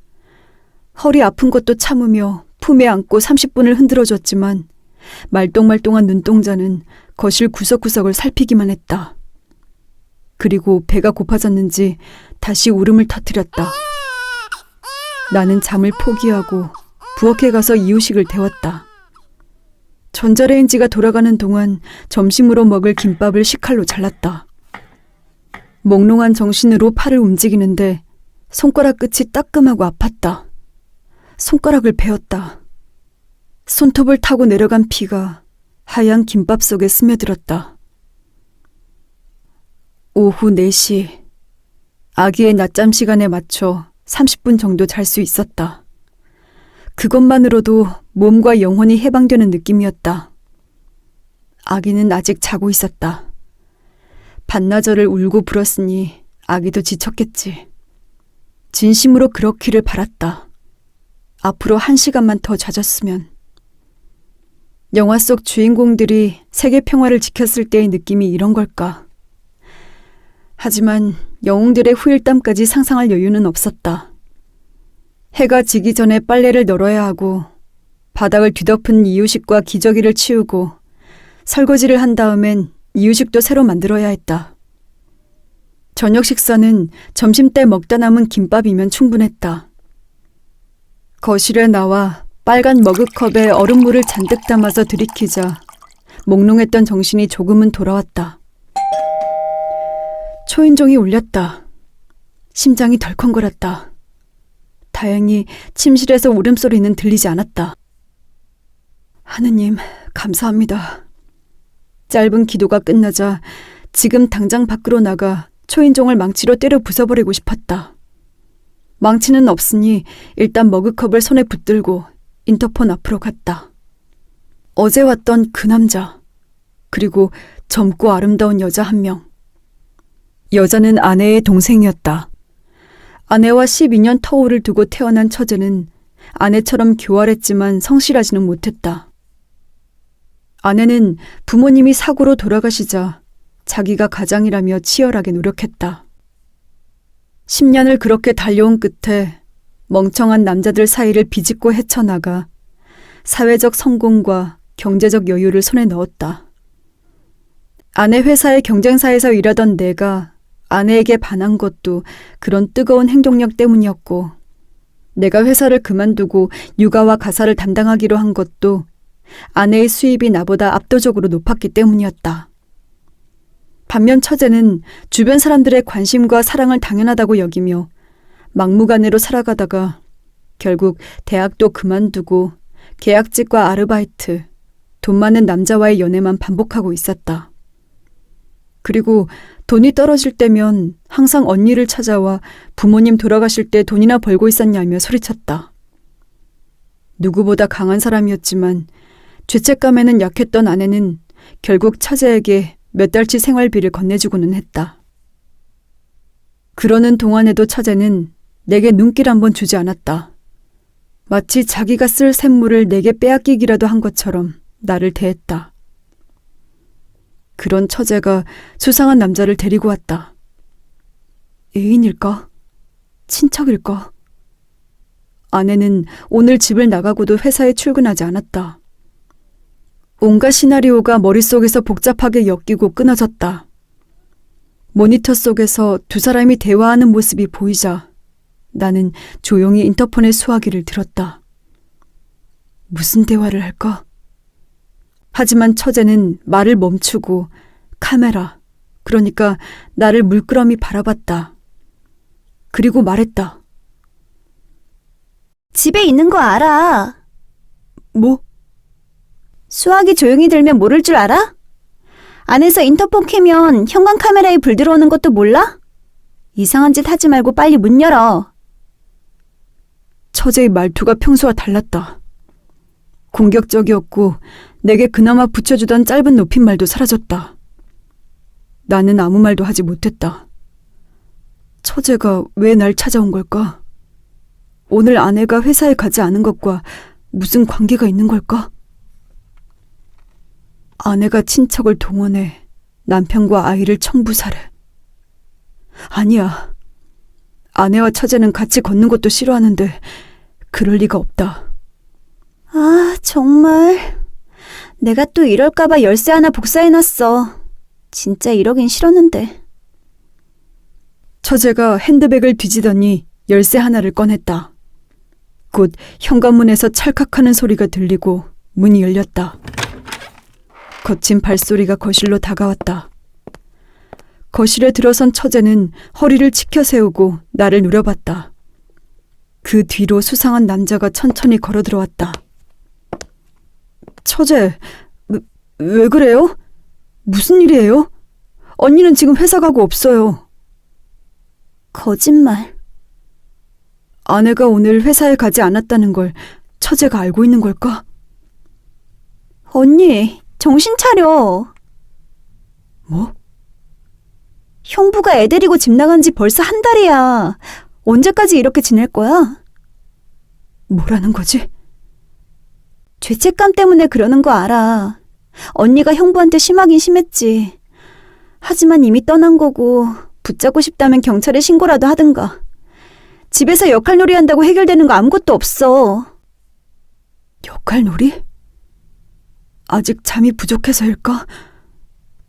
허리 아픈 것도 참으며 품에 안고 30분을 흔들어줬지만 말똥말똥한 눈동자는 거실 구석구석을 살피기만 했다. 그리고 배가 고파졌는지 다시 울음을 터뜨렸다. 나는 잠을 포기하고 부엌에 가서 이유식을 데웠다. 전자레인지가 돌아가는 동안 점심으로 먹을 김밥을 식칼로 잘랐다. 몽롱한 정신으로 팔을 움직이는데 손가락 끝이 따끔하고 아팠다. 손가락을 베었다. 손톱을 타고 내려간 피가 하얀 김밥 속에 스며들었다. 오후 4시, 아기의 낮잠 시간에 맞춰 30분 정도 잘 수 있었다. 그것만으로도 몸과 영혼이 해방되는 느낌이었다. 아기는 아직 자고 있었다. 반나절을 울고 불었으니 아기도 지쳤겠지. 진심으로 그렇기를 바랐다. 앞으로 1시간만 더 자졌으면. 영화 속 주인공들이 세계 평화를 지켰을 때의 느낌이 이런 걸까? 하지만 영웅들의 후일담까지 상상할 여유는 없었다. 해가 지기 전에 빨래를 널어야 하고 바닥을 뒤덮은 이유식과 기저귀를 치우고 설거지를 한 다음엔 이유식도 새로 만들어야 했다. 저녁 식사는 점심때 먹다 남은 김밥이면 충분했다. 거실에 나와 빨간 머그컵에 얼음물을 잔뜩 담아서 들이키자 몽롱했던 정신이 조금은 돌아왔다. 초인종이 울렸다. 심장이 덜컹거렸다. 다행히 침실에서 울음소리는 들리지 않았다. 하느님, 감사합니다. 짧은 기도가 끝나자 지금 당장 밖으로 나가 초인종을 망치로 때려 부숴버리고 싶었다. 망치는 없으니 일단 머그컵을 손에 붙들고 인터폰 앞으로 갔다. 어제 왔던 그 남자, 그리고 젊고 아름다운 여자 한 명. 여자는 아내의 동생이었다. 아내와 12년 터울을 두고 태어난 처제는 아내처럼 교활했지만 성실하지는 못했다. 아내는 부모님이 사고로 돌아가시자 자기가 가장이라며 치열하게 노력했다. 10년을 그렇게 달려온 끝에 멍청한 남자들 사이를 비집고 헤쳐나가 사회적 성공과 경제적 여유를 손에 넣었다. 아내 회사의 경쟁사에서 일하던 내가 아내에게 반한 것도 그런 뜨거운 행동력 때문이었고, 내가 회사를 그만두고 육아와 가사를 담당하기로 한 것도 아내의 수입이 나보다 압도적으로 높았기 때문이었다. 반면 처제는 주변 사람들의 관심과 사랑을 당연하다고 여기며 막무가내로 살아가다가 결국 대학도 그만두고 계약직과 아르바이트, 돈 많은 남자와의 연애만 반복하고 있었다. 그리고 돈이 떨어질 때면 항상 언니를 찾아와 부모님 돌아가실 때 돈이나 벌고 있었냐며 소리쳤다. 누구보다 강한 사람이었지만 죄책감에는 약했던 아내는 결국 처제에게 몇 달치 생활비를 건네주고는 했다. 그러는 동안에도 처제는 내게 눈길 한번 주지 않았다. 마치 자기가 쓸 샘물을 내게 빼앗기기라도 한 것처럼 나를 대했다. 그런 처제가 수상한 남자를 데리고 왔다. 애인일까? 친척일까? 아내는 오늘 집을 나가고도 회사에 출근하지 않았다. 온갖 시나리오가 머릿속에서 복잡하게 엮이고 끊어졌다. 모니터 속에서 두 사람이 대화하는 모습이 보이자 나는 조용히 인터폰의 수화기를 들었다. 무슨 대화를 할까? 하지만 처제는 말을 멈추고 카메라, 그러니까 나를 물끄러미 바라봤다. 그리고 말했다. 집에 있는 거 알아. 뭐? 수화기 조용히 들면 모를 줄 알아? 안에서 인터폰 켜면 현관 카메라에 불 들어오는 것도 몰라? 이상한 짓 하지 말고 빨리 문 열어. 처제의 말투가 평소와 달랐다. 공격적이었고 내게 그나마 붙여주던 짧은 높임말도 사라졌다. 나는 아무 말도 하지 못했다. 처제가 왜 날 찾아온 걸까? 오늘 아내가 회사에 가지 않은 것과 무슨 관계가 있는 걸까? 아내가 친척을 동원해 남편과 아이를 청부살해. 아니야. 아내와 처제는 같이 걷는 것도 싫어하는데 그럴 리가 없다. 아, 정말. 내가 또 이럴까봐 열쇠 하나 복사해놨어. 진짜 이러긴 싫었는데. 처제가 핸드백을 뒤지더니 열쇠 하나를 꺼냈다. 곧 현관문에서 찰칵하는 소리가 들리고 문이 열렸다. 거친 발소리가 거실로 다가왔다. 거실에 들어선 처제는 허리를 치켜 세우고 나를 노려봤다. 그 뒤로 수상한 남자가 천천히 걸어 들어왔다. 처제, 왜 그래요? 무슨 일이에요? 언니는 지금 회사 가고 없어요. 거짓말. 아내가 오늘 회사에 가지 않았다는 걸 처제가 알고 있는 걸까? 언니, 정신 차려. 뭐? 형부가 애 데리고 집 나간 지 벌써 한 달이야. 언제까지 이렇게 지낼 거야? 뭐라는 거지? 죄책감 때문에 그러는 거 알아. 언니가 형부한테 심하긴 심했지. 하지만 이미 떠난 거고 붙잡고 싶다면 경찰에 신고라도 하든가. 집에서 역할놀이 한다고 해결되는 거 아무것도 없어. 역할놀이? 아직 잠이 부족해서일까?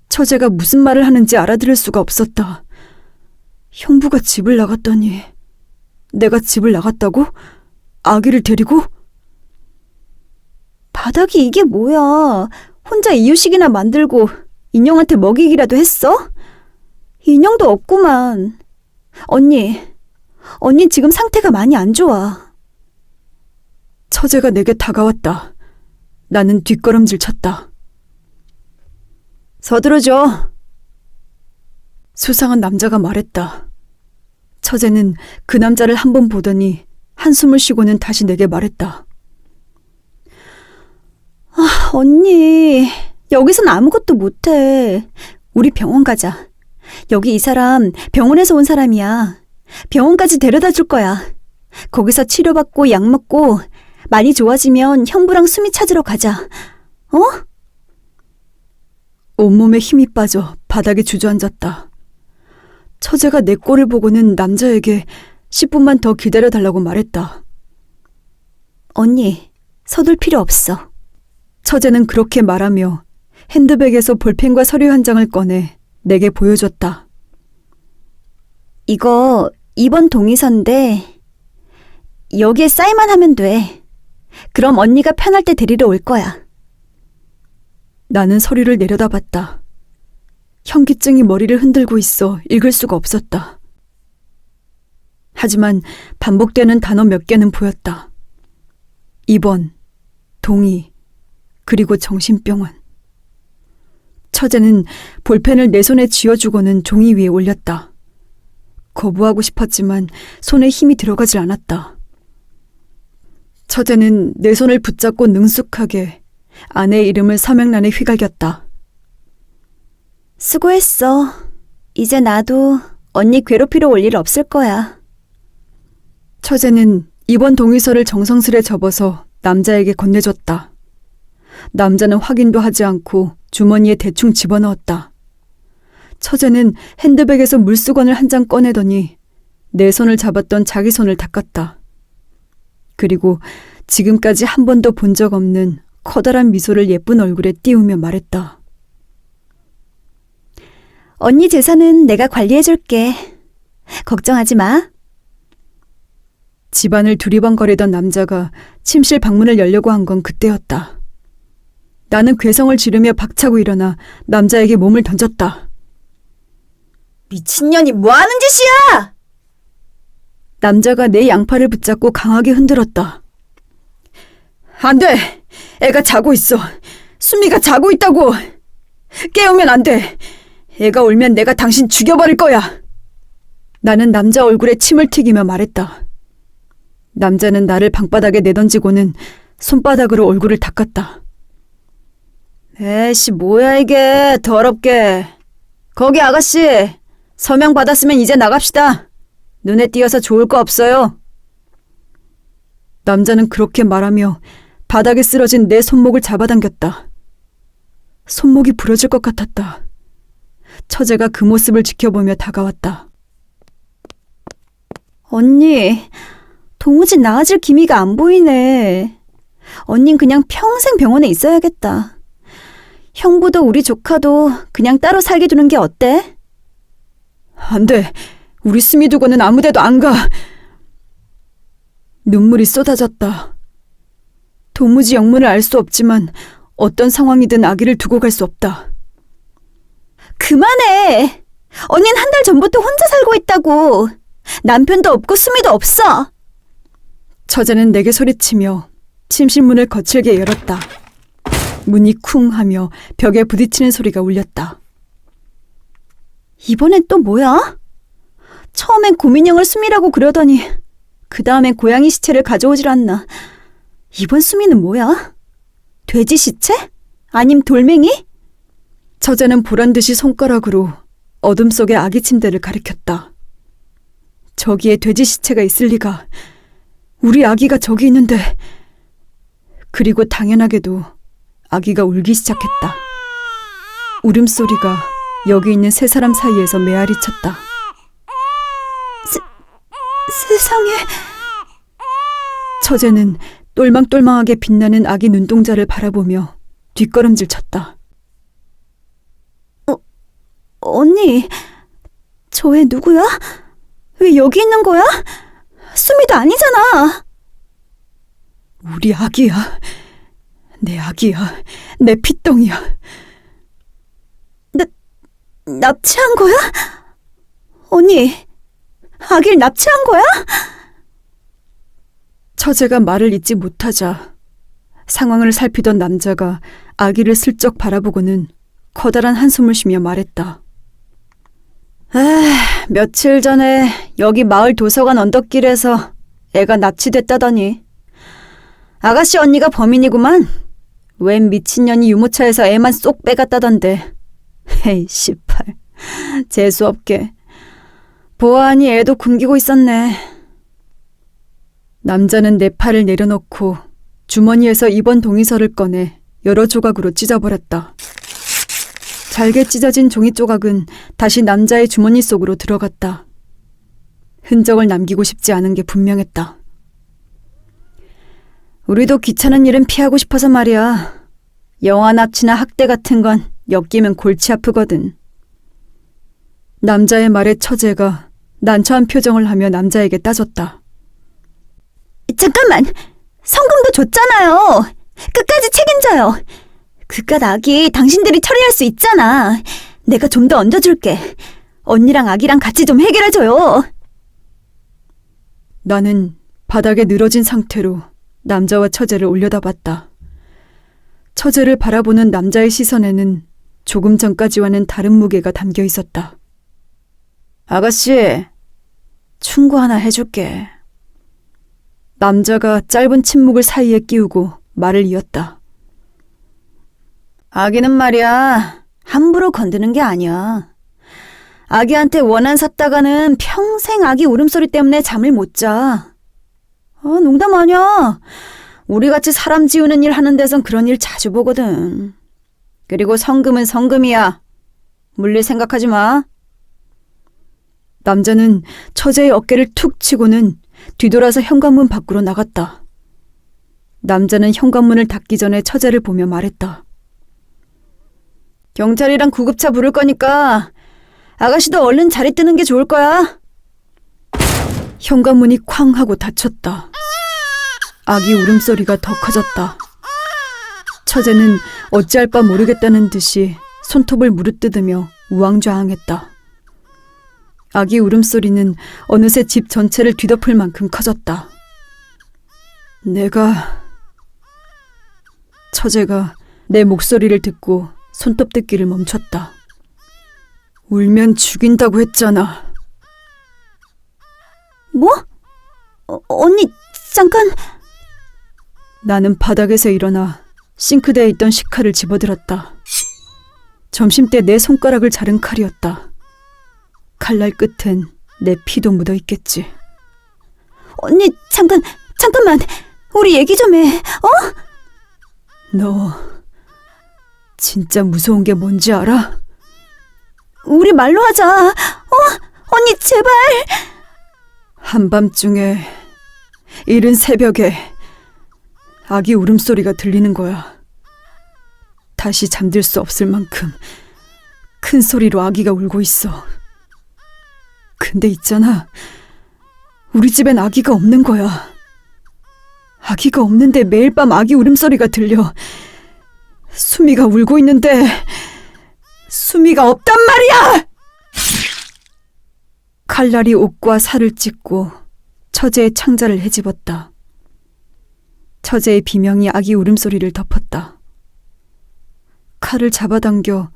처제가 무슨 말을 하는지 알아들을 수가 없었다. 형부가 집을 나갔다니. 내가 집을 나갔다고? 아기를 데리고? 바닥이 이게 뭐야. 혼자 이유식이나 만들고 인형한테 먹이기라도 했어? 인형도 없구만. 언니 지금 상태가 많이 안 좋아. 처제가 내게 다가왔다. 나는 뒷걸음질 쳤다. 서두르죠. 수상한 남자가 말했다. 처제는 그 남자를 한 번 보더니 한숨을 쉬고는 다시 내게 말했다. 언니, 여기선 아무것도 못해. 우리 병원 가자. 여기 이 사람 병원에서 온 사람이야. 병원까지 데려다 줄 거야. 거기서 치료받고 약 먹고 많이 좋아지면 형부랑 수미 찾으러 가자. 어? 온몸에 힘이 빠져 바닥에 주저앉았다. 처제가 내 꼴을 보고는 남자에게 10분만 더 기다려달라고 말했다. 언니, 서둘 필요 없어. 처제는 그렇게 말하며 핸드백에서 볼펜과 서류 한 장을 꺼내 내게 보여줬다. 이거 2번 동의서인데 여기에 사인만 하면 돼. 그럼 언니가 편할 때 데리러 올 거야. 나는 서류를 내려다봤다. 현기증이 머리를 흔들고 있어 읽을 수가 없었다. 하지만 반복되는 단어 몇 개는 보였다. 2번, 동의, 그리고 정신병원. 처제는 볼펜을 내 손에 쥐어주고는 종이 위에 올렸다. 거부하고 싶었지만 손에 힘이 들어가질 않았다. 처제는 내 손을 붙잡고 능숙하게 아내의 이름을 서명란에 휘갈겼다. 수고했어. 이제 나도 언니 괴롭히러 올 일 없을 거야. 처제는 2번 동의서를 정성스레 접어서 남자에게 건네줬다. 남자는 확인도 하지 않고 주머니에 대충 집어넣었다. 처제는 핸드백에서 물수건을 한 장 꺼내더니 내 손을 잡았던 자기 손을 닦았다. 그리고 지금까지 한 번도 본 적 없는 커다란 미소를 예쁜 얼굴에 띄우며 말했다. 언니 재산은 내가 관리해줄게. 걱정하지 마. 집안을 두리번거리던 남자가 침실 방문을 열려고 한 건 그때였다. 나는 괴성을 지르며 박차고 일어나 남자에게 몸을 던졌다. 미친년이 뭐하는 짓이야! 남자가 내 양팔을 붙잡고 강하게 흔들었다. 안 돼! 애가 자고 있어. 수미가 자고 있다고! 깨우면 안 돼! 애가 울면 내가 당신 죽여버릴 거야! 나는 남자 얼굴에 침을 튀기며 말했다. 남자는 나를 방바닥에 내던지고는 손바닥으로 얼굴을 닦았다. 에이씨, 뭐야 이게, 더럽게. 거기 아가씨, 서명 받았으면 이제 나갑시다. 눈에 띄어서 좋을 거 없어요. 남자는 그렇게 말하며 바닥에 쓰러진 내 손목을 잡아당겼다. 손목이 부러질 것 같았다. 처제가 그 모습을 지켜보며 다가왔다. 언니, 도무지 나아질 기미가 안 보이네. 언닌 그냥 평생 병원에 있어야겠다. 형부도 우리 조카도 그냥 따로 살게 두는 게 어때? 안 돼. 우리 수미 두고는 아무 데도 안 가. 눈물이 쏟아졌다. 도무지 영문을 알 수 없지만 어떤 상황이든 아기를 두고 갈 수 없다. 그만해. 언닌 한 달 전부터 혼자 살고 있다고. 남편도 없고 수미도 없어. 처제는 내게 소리치며 침실문을 거칠게 열었다. 문이 쿵 하며 벽에 부딪히는 소리가 울렸다. 이번엔 또 뭐야? 처음엔 고민형을 수미라고 그러더니 그 다음엔 고양이 시체를 가져오질 않나. 이번 수미는 뭐야? 돼지 시체? 아님 돌멩이? 처제는 보란듯이 손가락으로 어둠 속의 아기 침대를 가리켰다. 저기에 돼지 시체가 있을 리가. 우리 아기가 저기 있는데 그리고 당연하게도 아기가 울기 시작했다. 울음소리가 여기 있는 세 사람 사이에서 메아리 쳤다. 세상에. 처제는 똘망똘망하게 빛나는 아기 눈동자를 바라보며 뒷걸음질 쳤다. 언니, 저 애 누구야? 왜 여기 있는 거야? 수미도 아니잖아. 우리 아기야. 내 아기야. 내 피똥이야. 납치한 거야? 언니, 아기를 납치한 거야? 처제가 말을 잇지 못하자 상황을 살피던 남자가 아기를 슬쩍 바라보고는 커다란 한숨을 쉬며 말했다. 며칠 전에 여기 마을 도서관 언덕길에서 애가 납치됐다더니 아가씨 언니가 범인이구만. 웬 미친년이 유모차에서 애만 쏙 빼갔다던데. 헤이 씨발, 재수없게. 보아하니 애도 굶기고 있었네. 남자는 내 팔을 내려놓고 주머니에서 입원 동의서를 꺼내 여러 조각으로 찢어버렸다. 잘게 찢어진 종이 조각은 다시 남자의 주머니 속으로 들어갔다. 흔적을 남기고 싶지 않은 게 분명했다. 우리도 귀찮은 일은 피하고 싶어서 말이야. 영아 납치나 학대 같은 건 엮이면 골치 아프거든. 남자의 말에 처제가 난처한 표정을 하며 남자에게 따졌다. 잠깐만! 성금도 줬잖아요. 끝까지 책임져요. 그깟 아기 당신들이 처리할 수 있잖아. 내가 좀 더 얹어줄게. 언니랑 아기랑 같이 좀 해결해줘요. 나는 바닥에 늘어진 상태로 남자와 처제를 올려다봤다. 처제를 바라보는 남자의 시선에는 조금 전까지와는 다른 무게가 담겨 있었다. 아가씨, 충고 하나 해줄게. 남자가 짧은 침묵을 사이에 끼우고 말을 이었다. 아기는 말이야, 함부로 건드는 게 아니야. 아기한테 원한 샀다가는 평생 아기 울음소리 때문에 잠을 못 자. 농담 아니야. 우리같이 사람 지우는 일 하는 데선 그런 일 자주 보거든. 그리고 성금은 성금이야. 물릴 생각하지 마. 남자는 처제의 어깨를 툭 치고는 뒤돌아서 현관문 밖으로 나갔다. 남자는 현관문을 닫기 전에 처제를 보며 말했다. 경찰이랑 구급차 부를 거니까 아가씨도 얼른 자리 뜨는 게 좋을 거야. 현관문이 쾅 하고 닫혔다. 아기 울음소리가 더 커졌다. 처제는 어찌할 바 모르겠다는 듯이 손톱을 무르뜯으며 우왕좌왕했다. 아기 울음소리는 어느새 집 전체를 뒤덮을 만큼 커졌다. 처제가 내 목소리를 듣고 손톱 뜯기를 멈췄다. 울면 죽인다고 했잖아. 뭐? 언니, 잠깐. 나는 바닥에서 일어나 싱크대에 있던 식칼을 집어들었다. 점심때 내 손가락을 자른 칼이었다. 칼날 끝엔 내 피도 묻어있겠지. 언니, 잠깐만. 우리 얘기 좀 해, 너 진짜 무서운 게 뭔지 알아? 우리 말로 하자. 언니, 제발. 한밤중에 이른 새벽에 아기 울음소리가 들리는 거야. 다시 잠들 수 없을 만큼 큰 소리로 아기가 울고 있어. 근데 있잖아, 우리 집엔 아기가 없는 거야. 아기가 없는데 매일 밤 아기 울음소리가 들려. 수미가 울고 있는데 수미가 없단 말이야! 칼날이 옷과 살을 찢고 처제의 창자를 헤집었다. 처제의 비명이 아기 울음소리를 덮었다. 칼을 잡아당겨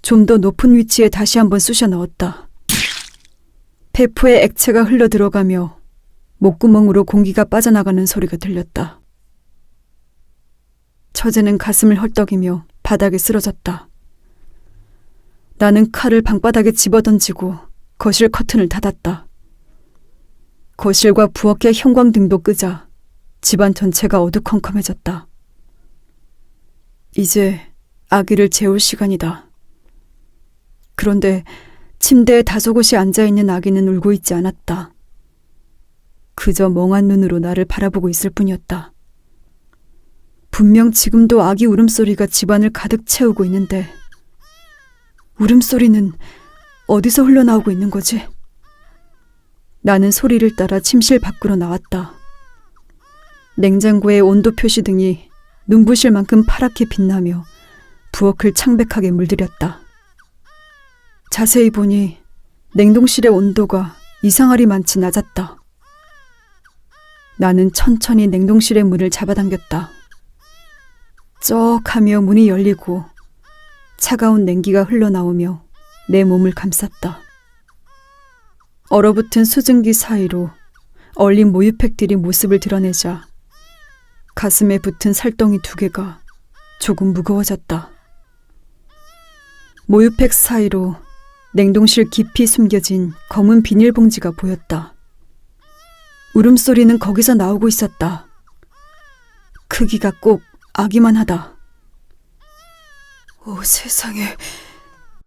좀 더 높은 위치에 다시 한번 쑤셔 넣었다. 배포에 액체가 흘러들어가며 목구멍으로 공기가 빠져나가는 소리가 들렸다. 처제는 가슴을 헐떡이며 바닥에 쓰러졌다. 나는 칼을 방바닥에 집어던지고 거실 커튼을 닫았다. 거실과 부엌의 형광등도 끄자 집안 전체가 어두컴컴해졌다. 이제 아기를 재울 시간이다. 그런데 침대에 다소곳이 앉아있는 아기는 울고 있지 않았다. 그저 멍한 눈으로 나를 바라보고 있을 뿐이었다. 분명 지금도 아기 울음소리가 집안을 가득 채우고 있는데 울음소리는 어디서 흘러나오고 있는 거지? 나는 소리를 따라 침실 밖으로 나왔다. 냉장고의 온도 표시등이 눈부실 만큼 파랗게 빛나며 부엌을 창백하게 물들였다. 자세히 보니 냉동실의 온도가 이상하리 많지 낮았다. 나는 천천히 냉동실의 문을 잡아당겼다. 쩍 하며 문이 열리고 차가운 냉기가 흘러나오며 내 몸을 감쌌다. 얼어붙은 수증기 사이로 얼린 모유팩들이 모습을 드러내자 가슴에 붙은 살덩이 2개가 조금 무거워졌다. 모유팩 사이로 냉동실 깊이 숨겨진 검은 비닐봉지가 보였다. 울음소리는 거기서 나오고 있었다. 크기가 꼭 아기만 하다. 오 세상에,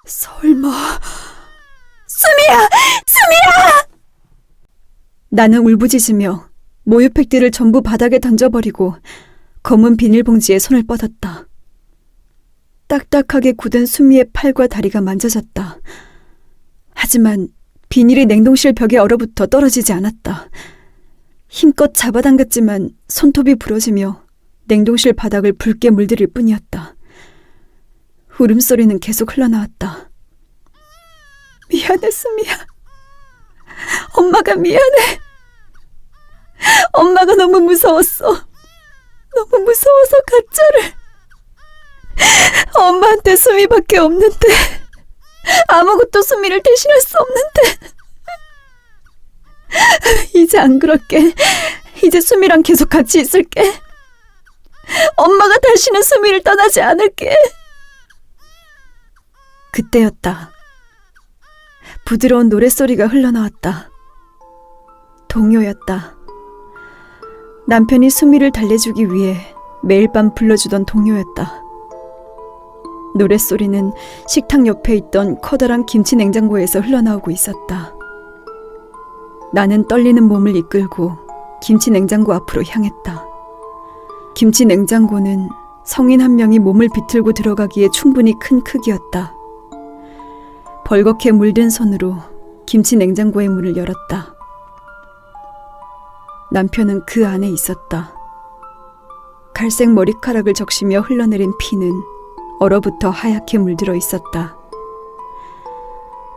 설마... 수미야! 수미야! 나는 울부짖으며 모유팩들을 전부 바닥에 던져버리고 검은 비닐봉지에 손을 뻗었다. 딱딱하게 굳은 수미의 팔과 다리가 만져졌다. 하지만 비닐이 냉동실 벽에 얼어붙어 떨어지지 않았다. 힘껏 잡아당겼지만 손톱이 부러지며 냉동실 바닥을 붉게 물들일 뿐이었다. 울음소리는 계속 흘러나왔다. 미안해, 수미야. 엄마가 미안해. 엄마가 너무 무서웠어. 너무 무서워서 가짜를. 엄마한테 수미밖에 없는데, 아무것도 수미를 대신할 수 없는데. 이제 안 그럴게. 이제 수미랑 계속 같이 있을게. 엄마가 다시는 수미를 떠나지 않을게. 그때였다. 부드러운 노랫소리가 흘러나왔다. 동요였다. 남편이 수미를 달래주기 위해 매일 밤 불러주던 동요였다. 노랫소리는 식탁 옆에 있던 커다란 김치 냉장고에서 흘러나오고 있었다. 나는 떨리는 몸을 이끌고 김치 냉장고 앞으로 향했다. 김치 냉장고는 성인 한 명이 몸을 비틀고 들어가기에 충분히 큰 크기였다. 벌겋게 물든 손으로 김치 냉장고의 문을 열었다. 남편은 그 안에 있었다. 갈색 머리카락을 적시며 흘러내린 피는 얼어붙어 하얗게 물들어 있었다.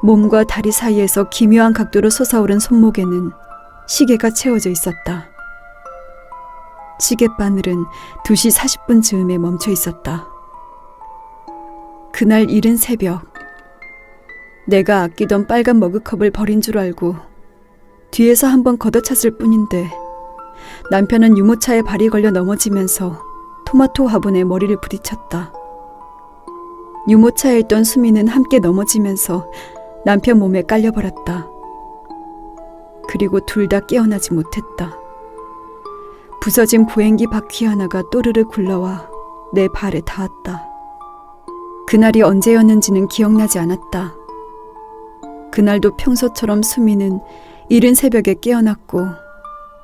몸과 다리 사이에서 기묘한 각도로 솟아오른 손목에는 시계가 채워져 있었다. 시계바늘은 2시 40분 즈음에 멈춰 있었다. 그날 이른 새벽, 내가 아끼던 빨간 머그컵을 버린 줄 알고 뒤에서 한번 걷어찼을 뿐인데 남편은 유모차에 발이 걸려 넘어지면서 토마토 화분에 머리를 부딪혔다. 유모차에 있던 수미는 함께 넘어지면서 남편 몸에 깔려버렸다. 그리고 둘 다 깨어나지 못했다. 부서진 보행기 바퀴 하나가 또르르 굴러와 내 발에 닿았다. 그날이 언제였는지는 기억나지 않았다. 그날도 평소처럼 수미는 이른 새벽에 깨어났고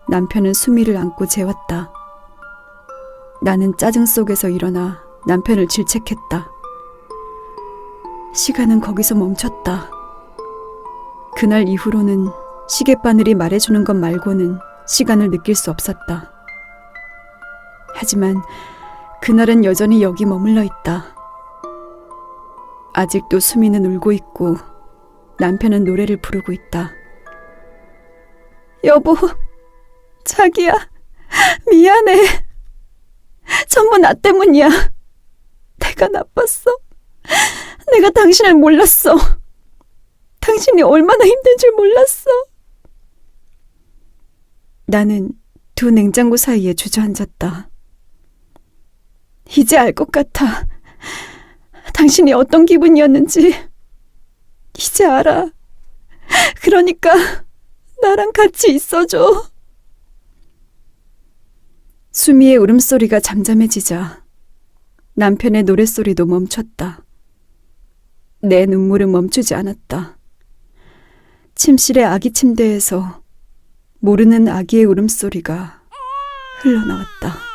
남편은 수미를 안고 재웠다. 나는 짜증 속에서 일어나 남편을 질책했다. 시간은 거기서 멈췄다. 그날 이후로는 시계바늘이 말해주는 것 말고는 시간을 느낄 수 없었다. 하지만 그날은 여전히 여기 머물러 있다. 아직도 수미는 울고 있고 남편은 노래를 부르고 있다. 여보, 자기야, 미안해. 전부 나 때문이야. 내가 나빴어. 내가 당신을 몰랐어. 당신이 얼마나 힘든 줄 몰랐어. 나는 두 냉장고 사이에 주저앉았다. 이제 알 것 같아. 당신이 어떤 기분이었는지. 이제 알아. 그러니까 나랑 같이 있어줘. 수미의 울음소리가 잠잠해지자 남편의 노랫소리도 멈췄다. 내 눈물은 멈추지 않았다. 침실의 아기 침대에서 모르는 아기의 울음소리가 흘러나왔다.